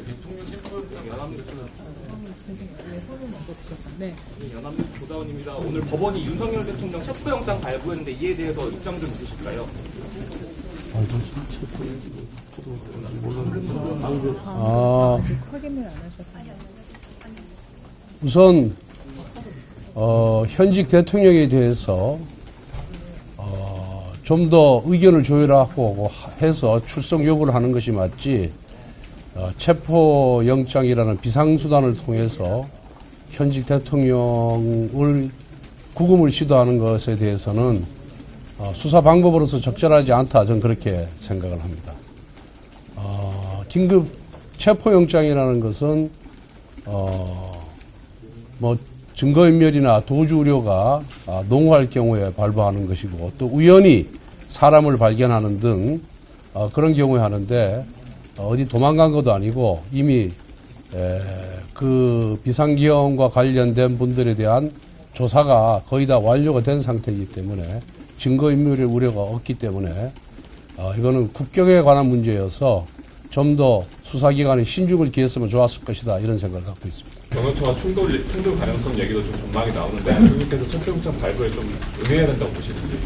대통령 체포영장 연합뉴스 손을 먼저 드셨어요. 네. 연합뉴스 조다원입니다. 오늘 법원이 윤석열 대통령 체포영장 발부했는데 이에 대해서 입장 좀 주실까요? 아직 확인을 안 하셨어요. 우선 현직 대통령에 대해서 좀 더 의견을 조율하고 해서 출석 요구를 하는 것이 맞지, 체포영장이라는 비상수단을 통해서 현직 대통령을 구금을 시도하는 것에 대해서는 수사 방법으로서 적절하지 않다, 저는 그렇게 생각을 합니다. 긴급 체포영장이라는 것은 증거인멸이나 도주 우려가 농후할 경우에 발부하는 것이고, 또 우연히 사람을 발견하는 등 그런 경우에 하는데, 어디 도망간 것도 아니고 이미 그 비상계엄과 관련된 분들에 대한 조사가 거의 다 완료가 된 상태이기 때문에 증거인멸의 우려가 없기 때문에 이거는 국격에 관한 문제여서 좀 더 수사기관이 신중을 기했으면 좋았을 것이다, 이런 생각을 갖고 있습니다. 경호처와 충돌 가능성 얘기도 좀 전망이 나오는데, 대통령께서 체포영장 발부에 좀 응해야 된다고 보시는지?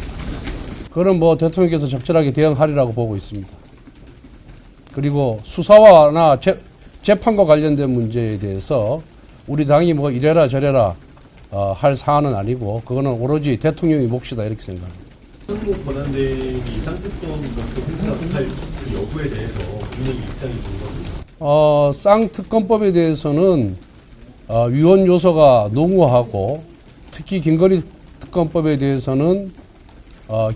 그건 대통령께서 적절하게 대응하리라고 보고 있습니다. 그리고 수사와나 재판과 관련된 문제에 대해서 우리 당이 이래라 저래라 할 사안은 아니고, 그거는 오로지 대통령의 몫이다, 이렇게 생각합니다. 한국 권한대행이 쌍특검 행사할 여부에 대해서 국민의 입장이 궁금합니다. 쌍특검법에 대해서는 위헌 요소가 농후하고, 특히 김건희 특검법에 대해서는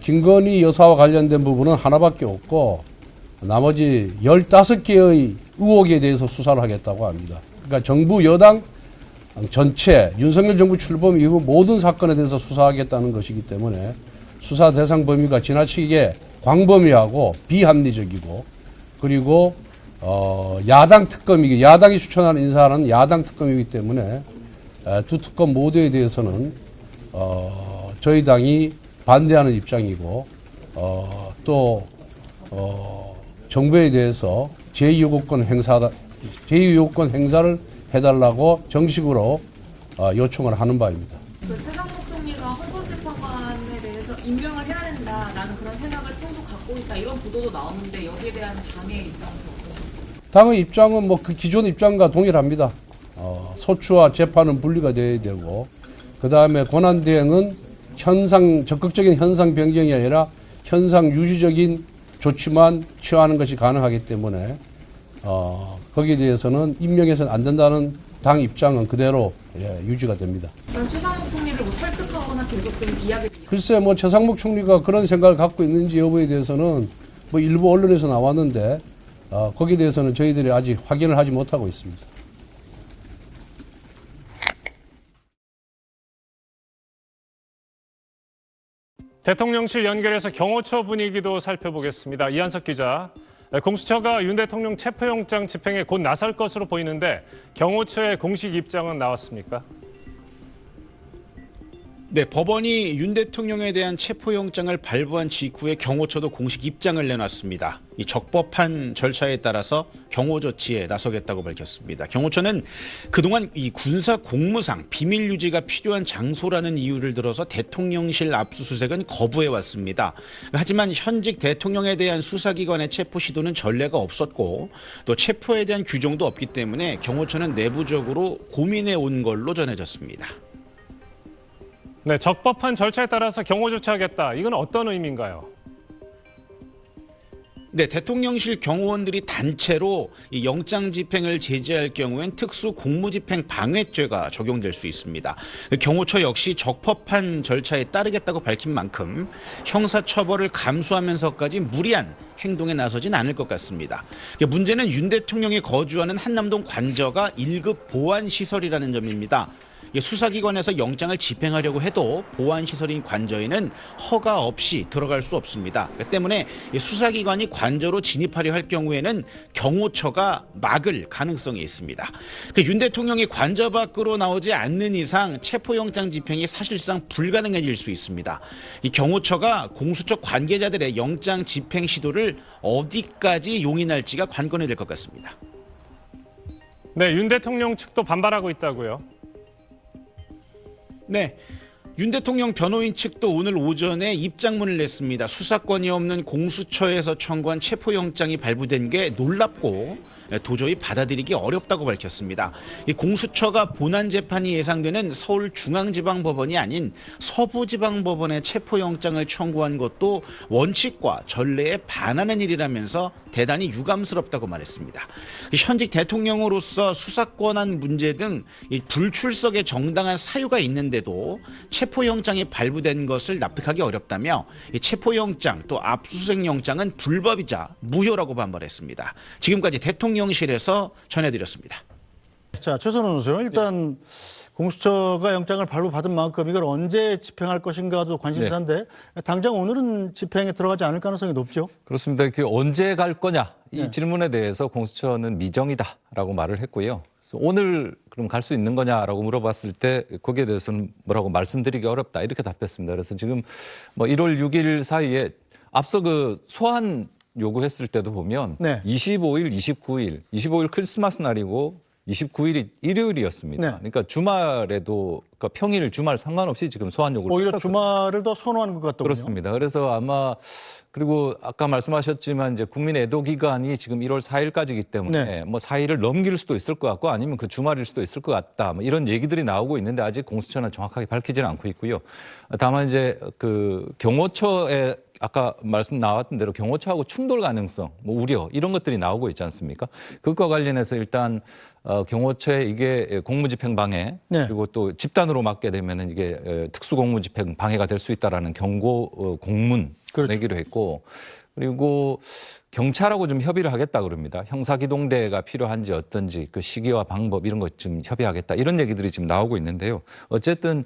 김건희 여사와 관련된 부분은 하나밖에 없고 나머지 15개의 의혹에 대해서 수사를 하겠다고 합니다. 그러니까 정부 여당 전체, 윤석열 정부 출범 이후 모든 사건에 대해서 수사하겠다는 것이기 때문에 수사 대상 범위가 지나치게 광범위하고 비합리적이고, 그리고 야당이 추천하는 인사는 야당 특검이기 때문에 두 특검 모두에 대해서는 저희 당이 반대하는 입장이고, 또 정부에 대해서 제2요구권 행사를 해달라고 정식으로 요청을 하는 바입니다. 최상목 총리가 헌법재판관에 대해서 임명을 해야 된다라는 그런 생각을 계속 갖고 있다, 이런 보도도 나오는데 여기에 대한 당의 입장은 어떠십니까? 당의 입장은 그 기존 입장과 동일합니다. 소추와 재판은 분리가 돼야 되고, 그 다음에 권한대행은 적극적인 현상 변경이 아니라 현상 유지적인 조치만 취하는 것이 가능하기 때문에 거기에 대해서는 임명해서는 안 된다는 당 입장은 그대로 유지가 됩니다. 그럼 최상목 총리를 설득하거나 계속된 이야기? 글쎄, 최상목 총리가 그런 생각을 갖고 있는지 여부에 대해서는 일부 언론에서 나왔는데 거기에 대해서는 저희들이 아직 확인을 하지 못하고 있습니다. 대통령실 연결해서 경호처 분위기도 살펴보겠습니다. 이한석 기자, 공수처가 윤 대통령 체포영장 집행에 곧 나설 것으로 보이는데 경호처의 공식 입장은 나왔습니까? 네, 법원이 윤 대통령에 대한 체포영장을 발부한 직후에 경호처도 공식 입장을 내놨습니다. 이 적법한 절차에 따라서 경호 조치에 나서겠다고 밝혔습니다. 경호처는 그동안 이 군사 공무상 비밀 유지가 필요한 장소라는 이유를 들어서 대통령실 압수수색은 거부해 왔습니다. 하지만 현직 대통령에 대한 수사기관의 체포 시도는 전례가 없었고, 또 체포에 대한 규정도 없기 때문에 경호처는 내부적으로 고민해 온 걸로 전해졌습니다. 네, 적법한 절차에 따라서 경호 조치하겠다. 이건 어떤 의미인가요? 네, 대통령실 경호원들이 단체로 이 영장 집행을 제지할 경우엔 특수 공무집행 방해죄가 적용될 수 있습니다. 경호처 역시 적법한 절차에 따르겠다고 밝힌 만큼 형사처벌을 감수하면서까지 무리한 행동에 나서진 않을 것 같습니다. 문제는 윤 대통령이 거주하는 한남동 관저가 1급 보안시설이라는 점입니다. 수사기관에서 영장을 집행하려고 해도 보안시설인 관저에는 허가 없이 들어갈 수 없습니다. 때문에 수사기관이 관저로 진입하려 할 경우에는 경호처가 막을 가능성이 있습니다. 윤 대통령이 관저 밖으로 나오지 않는 이상 체포영장 집행이 사실상 불가능해질 수 있습니다. 이 경호처가 공수처 관계자들의 영장 집행 시도를 어디까지 용인할지가 관건이 될 것 같습니다. 네, 윤 대통령 측도 반발하고 있다고요. 네. 윤 대통령 변호인 측도 오늘 오전에 입장문을 냈습니다. 수사권이 없는 공수처에서 청구한 체포영장이 발부된 게 놀랍고 도저히 받아들이기 어렵다고 밝혔습니다. 이 공수처가 본안 재판이 예상되는 서울중앙지방법원이 아닌 서부지방법원에 체포영장을 청구한 것도 원칙과 전례에 반하는 일이라면서 대단히 유감스럽다고 말했습니다. 현직 대통령으로서 수사권한 문제 등 이 불출석의 정당한 사유가 있는데도 체포영장이 발부된 것을 납득하기 어렵다며 이 체포영장 또 압수수색영장은 불법이자 무효라고 반발했습니다. 지금까지 대통령실에서 전해드렸습니다. 자, 최선원 교수, 일단 공수처가 영장을 발부받은 만큼 이걸 언제 집행할 것인가도 관심사인데 당장 오늘은 집행에 들어가지 않을 가능성이 높죠? 그렇습니다. 그 언제 갈 거냐 이 질문에 대해서 공수처는 미정이다라고 말을 했고요. 그래서 오늘 그럼 갈 수 있는 거냐라고 물어봤을 때 거기에 대해서는 뭐라고 말씀드리기 어렵다 이렇게 답했습니다. 그래서 지금 뭐 1월 6일 사이에 앞서 그 소환 요구했을 때도 보면 25일, 25일 크리스마스 날이고 29일이 일요일이었습니다. 그러니까 주말에도 그러니까 평일 주말 상관없이 지금 소환 요구를 오히려 주말을 더 선호하는 것 같더군요. 그렇습니다. 그래서 아마 그리고 아까 말씀하셨지만 이제 국민 애도 기간이 지금 1월 4일까지이기 때문에 뭐 4일을 넘길 수도 있을 것 같고 아니면 그 주말일 수도 있을 것 같다. 뭐 이런 얘기들이 나오고 있는데 아직 공수처는 정확하게 밝히지는 않고 있고요. 다만 이제 그 경호처에 아까 말씀 나왔던 대로 경호처하고 충돌 가능성, 뭐 우려 이런 것들이 나오고 있지 않습니까? 그것과 관련해서 일단 경호처에 이게 공무집행 방해 그리고 또 집단으로 맡게 되면은 이게 특수공무집행 방해가 될 수 있다라는 경고 공문 내기로 했고 그리고 경찰하고 좀 협의를 하겠다 그럽니다. 형사기동대가 필요한지 어떤지 그 시기와 방법 이런 것 좀 협의하겠다 이런 얘기들이 지금 나오고 있는데요. 어쨌든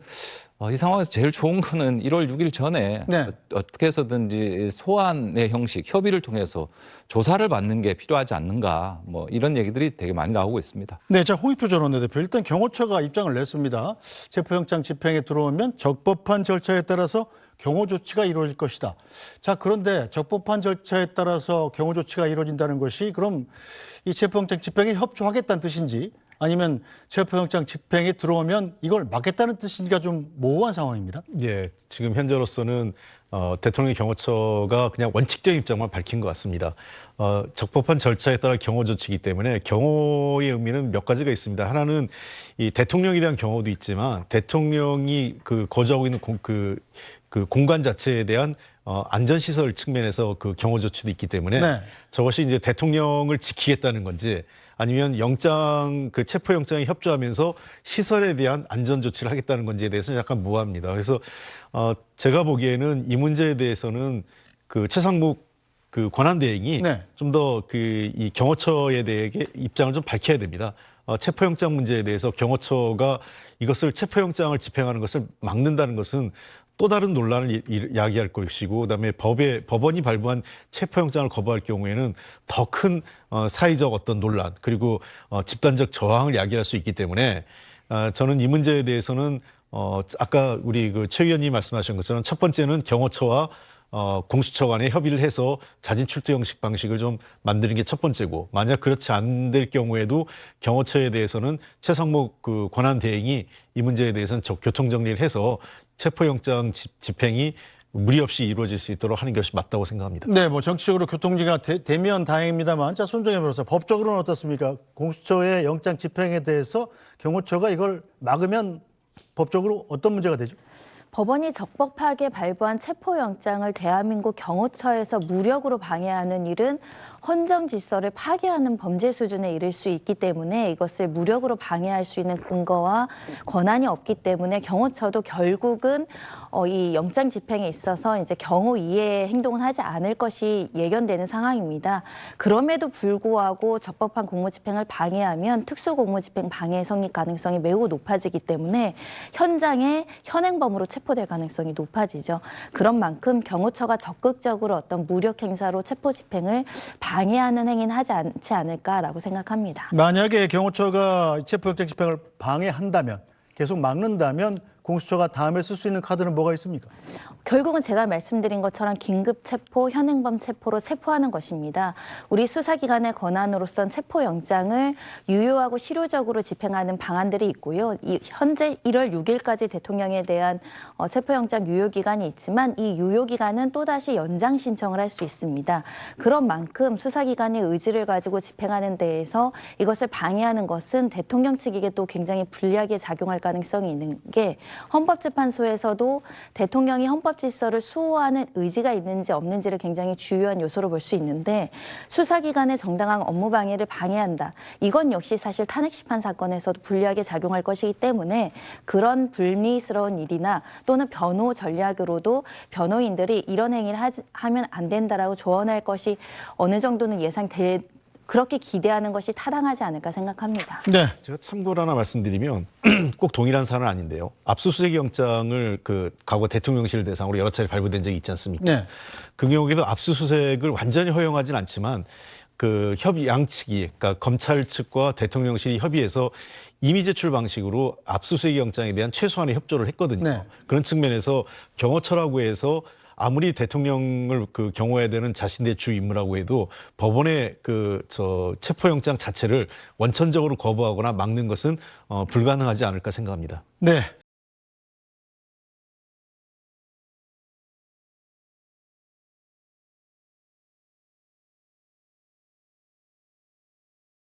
이 상황에서 제일 좋은 거는 1월 6일 전에 어떻게 해서든지 소환의 형식, 협의를 통해서 조사를 받는 게 필요하지 않는가 뭐 이런 얘기들이 되게 많이 나오고 있습니다. 네, 자 홍익표 전 원내대표 일단 경호처가 입장을 냈습니다. 체포영장 집행에 들어오면 적법한 절차에 따라서 경호 조치가 이루어질 것이다. 자 그런데 적법한 절차에 따라서 경호 조치가 이루어진다는 것이 그럼 이 체포영장 집행에 협조하겠다는 뜻인지 아니면 체포영장 집행에 들어오면 이걸 막겠다는 뜻인지가 좀 모호한 상황입니다. 예, 지금 현재로서는 대통령 경호처가 그냥 원칙적인 입장만 밝힌 것 같습니다. 적법한 절차에 따라 경호 조치이기 때문에 경호의 의미는 몇 가지가 있습니다. 하나는 이 대통령에 대한 경호도 있지만 대통령이 그 거주하고 있는 그 공간 자체에 대한 안전시설 측면에서 그 경호 조치도 있기 때문에 저것이 이제 대통령을 지키겠다는 건지 아니면 그 체포영장에 협조하면서 시설에 대한 안전 조치를 하겠다는 건지에 대해서는 약간 모호합니다. 그래서 제가 보기에는 이 문제에 대해서는 그 최상목 그 권한대행이 좀 더 이 경호처에 대해 입장을 좀 밝혀야 됩니다. 체포영장 문제에 대해서 경호처가 이것을 체포영장을 집행하는 것을 막는다는 것은 또 다른 논란을 야기할 것이고 그다음에 법원이 발부한 체포영장을 거부할 경우에는 더 큰 사회적 어떤 논란 그리고 집단적 저항을 야기할 수 있기 때문에 저는 이 문제에 대해서는 아까 우리 그 최 의원님 말씀하신 것처럼 첫 번째는 경호처와 공수처 간에 협의를 해서 자진 출두 형식 방식을 좀 만드는 게 첫 번째고 만약 그렇지 않을 경우에도 경호처에 대해서는 최상목 그 권한 대행이 이 문제에 대해서는 교통 정리를 해서 체포영장 집행이 무리 없이 이루어질 수 있도록 하는 것이 맞다고 생각합니다. 네, 뭐 정치적으로 교통지가 되면 다행입니다만, 자 손정혜 변호사, 법적으로는 어떻습니까? 공수처의 영장 집행에 대해서 경호처가 이걸 막으면 법적으로 어떤 문제가 되죠? 법원이 적법하게 발부한 체포영장을 대한민국 경호처에서 무력으로 방해하는 일은 헌정 질서를 파괴하는 범죄 수준에 이를 수 있기 때문에 이것을 무력으로 방해할 수 있는 근거와 권한이 없기 때문에 경호처도 결국은 이 영장 집행에 있어서 이제 경호 이외의 행동은 하지 않을 것이 예견되는 상황입니다. 그럼에도 불구하고 적법한 공무집행을 방해하면 특수공무집행 방해 성립 가능성이 매우 높아지기 때문에 현장에 현행범으로 체포될 가능성이 높아지죠. 그런 만큼 경호처가 적극적으로 어떤 무력 행사로 체포 집행을 방해하는 행위는 하지 않지 않을까라고 생각합니다. 만약에 경호처가 체포영장 집행을 방해한다면, 계속 막는다면 공수처가 다음에 쓸 수 있는 카드는 뭐가 있습니까? 결국은 제가 말씀드린 것처럼 긴급 체포, 현행범 체포로 체포하는 것입니다. 우리 수사기관의 권한으로선 체포영장을 유효하고 실효적으로 집행하는 방안들이 있고요. 현재 1월 6일까지 대통령에 대한 체포영장 유효기간이 있지만 이 유효기간은 또다시 연장 신청을 할 수 있습니다. 그런 만큼 수사기관의 의지를 가지고 집행하는 데에서 이것을 방해하는 것은 대통령 측에게 또 굉장히 불리하게 작용할 가능성이 있는 게 헌법재판소에서도 대통령이 헌법 질서를 수호하는 의지가 있는지 없는지를 굉장히 중요한 요소로 볼 수 있는데 수사기관의 정당한 업무 방해를 방해한다. 이건 역시 사실 탄핵심판 사건에서도 불리하게 작용할 것이기 때문에 그런 불미스러운 일이나 또는 변호 전략으로도 변호인들이 이런 행위를 하면 안 된다라고 조언할 것이 어느 정도는 그렇게 기대하는 것이 타당하지 않을까 생각합니다. 네. 제가 참고로 하나 말씀드리면 꼭 동일한 사안은 아닌데요. 압수수색 영장을 과거 대통령실 대상으로 여러 차례 발부된 적이 있지 않습니까? 네. 그 경우에도 압수수색을 완전히 허용하진 않지만 양측이, 그러니까 검찰 측과 대통령실이 협의해서 이미 제출 방식으로 압수수색 영장에 대한 최소한의 협조를 했거든요. 네. 그런 측면에서 경호처라고 해서 아무리 대통령을 경호해야 되는 자신의 주 임무라고 해도 법원의 체포영장 자체를 원천적으로 거부하거나 막는 것은 불가능하지 않을까 생각합니다. 네.